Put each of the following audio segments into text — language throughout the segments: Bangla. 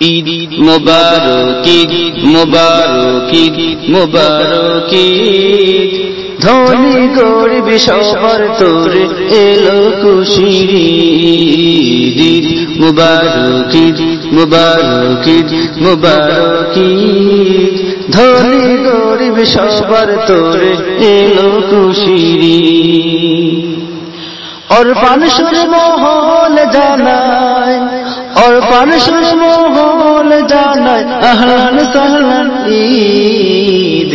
ঈদ মুবারক ঈদ মুবারক ঈদ মুবারক ঈদ ধনী গরিব সবার তোরে এলো খুশির ঈদ মুবারক ঈদ মুবারক ঈদ মুবারক ঈদ ধনী গরিব সবার তোরে এলো খুশির ঈদ और पानसुर मोहल जानाय और पानसुर मोहल जानाय अहलन सहलन ईद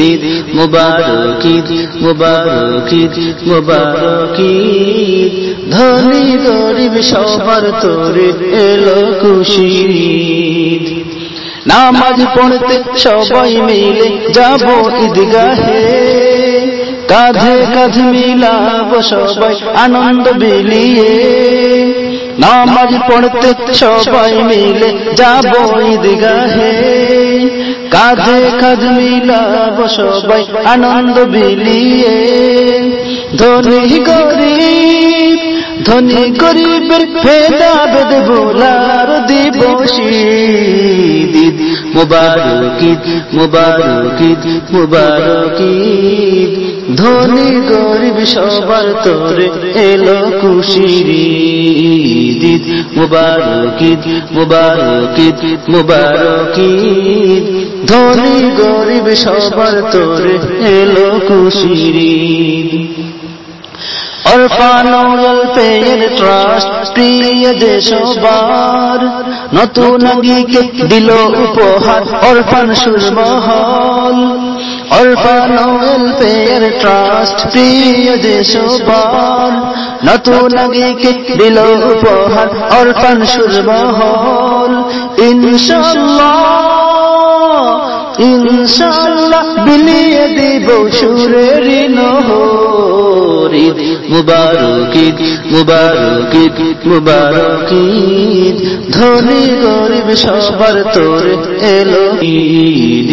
मुबारक ईद मुबारक ईद मुबारक ईद धनी गरीब सबार तोरे एलो खुशिर ईद नामाज पढ़ते सबाई मिले जाबो ईदगाहे কাঁধে কাঁধ মিলাব সবাই আনন্দ বিলিয়ে নামাজ পড়তে সবাই মিলে যাব ঈদগাহে কাঁধে কাঁধ মিলাব সবাই আনন্দ বিলিয়ে ধনী গরিবের ভেদাভেদ ভোলার দিবস ঈদ মুবারক ঈদ মুবারক ঈদ মুবারক ঈদ ধনী গরিব সবার তোরে এলো খুশির ঈদ মুবারক ঈদ মুবারক ঈদ মুবারক ঈদ ধনী গরিব সবার তোরে এলো খুশির ঈদ অরফান ওয়েলফেয়ার ট্রাস্ট প্রিয় যে সবার নতুন আঙ্গিকে দিল উপহার অরফান সুরমহল অরফান ওয়েলফেয়ার ট্রাস্ট প্রিয় যে সবার নতুন আঙ্গিকে দিল উপহার অরফান সুরমহল ইনশাআল্লাহ বিলিয়ে দিব সুরের নহর ঈদ মুবারক ঈদ মুবারক ঈদ মুবারক ঈদ ধনী গরিব সবার তোরে এলো ঈদ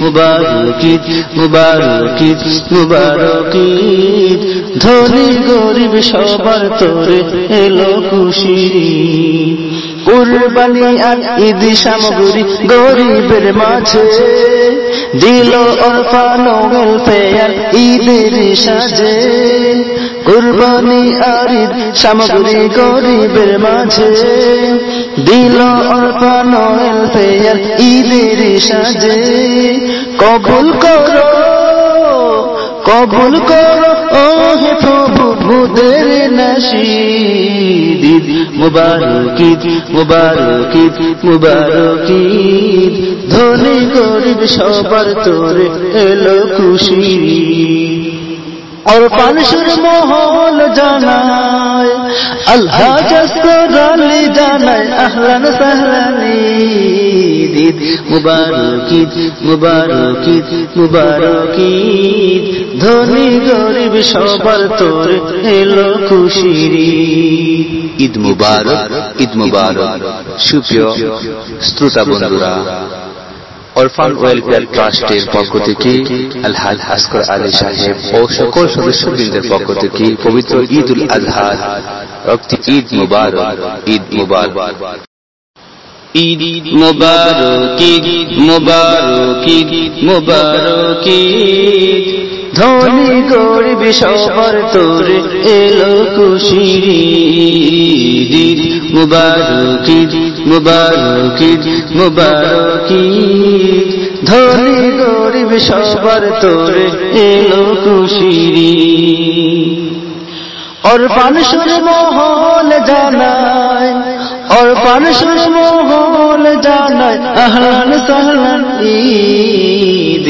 মুবারক ঈদ মুবারক ঈদ মুবারক ঈদ ধনী গরিব সবার তোরে এলো খুশির ঈদ কুরবানি আর ঈদ সামগ্রী গরিবের মাঝে দিল অরফান ওয়েলফেয়ার ঈদের সাজে কুরবানি আর ঈদ সামগ্রী গরিবের মাঝে দিল অরফান ওয়েলফেয়ার ঈদের সাজে কবুল করো ও হে প্রভু মোদের নসিব ঈদ মুবারক ঈদ মুবারক ঈদ মুবারক ঈদ ধনী গরিব সবার তোরে এলো খুশির ঈদ और पानसुर मोहल जानाय अल्लाह जसराली जानाय अहलन सहलन ईद मुबारक ईद मुबारक ईद मुबारक ईद धनी गरीब सबार तोरे एलो खुशिर ঈদ মুবারক সুপ্রিয় শ্রোতা বন্ধুরা অরফান ওয়েলফেয়ার ট্রাস্টের পক্ষ থেকে আলহাজ ভাস্কর আলী সাহেব ও সকল সদস্যবৃন্দের পক্ষ থেকে পবিত্র ঈদ উল আজহার রক্তি ঈদ মুবারক ঈদ মুবারক ঈদ মুবারক ঈদ মুবারক ঈদ মুবারক ঈদ ধনী গরিব সবার তোরে এলো খুশির ঈদ মুবারক ঈদ মুবারক ঈদ মুবারক ঈদ ধনী গরিব সবার তোরে এলো খুশির ঈদ और पानसुर मोहल जानाय और पानसुर मोहल जानाय अहलन सहलन ईद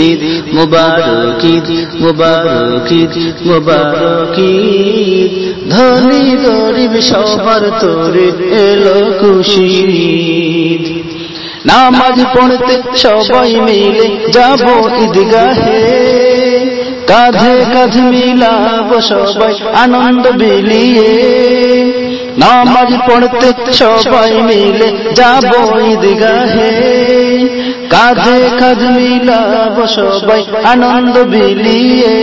मुबारक ईद मुबारक ईद मुबारक ईद धनी गरीब सबार तोरे एलो खुशिर ঈদ नामाज पढ़ते सबाई मिले जाबो ईदगाहे কাঁধে কাঁধ মিলাব সবাই আনন্দ বিলিয়ে নামাজ পড়তে সবাই মিলে যাব ঈদগাহে কাঁধে কাঁধ মিলাব সবাই আনন্দ বিলিয়ে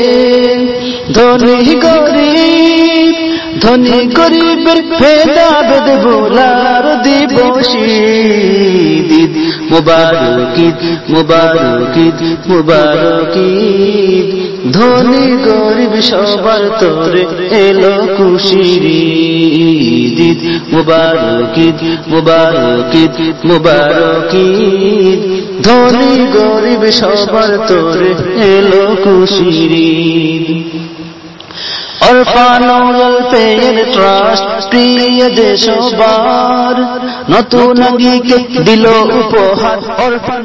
ধনী গরিবের ভেদাভেদ ভোলার দিবস ঈদ মুবারক ঈদ মুবারক ঈদ মুবারক ঈদ ধনী গরিব সবার তোরে এলো খুশির ঈদ ঈদ মুবারক ঈদ মুবারক ঈদ মুবারক ঈদ ধনী গরিব সবার তোরে এলো খুশির ঈদ অরফান ওয়েলফেয়ার ট্রাস্ট প্রিয় দেশবার নতুন গীকে দিল উপহার অরফান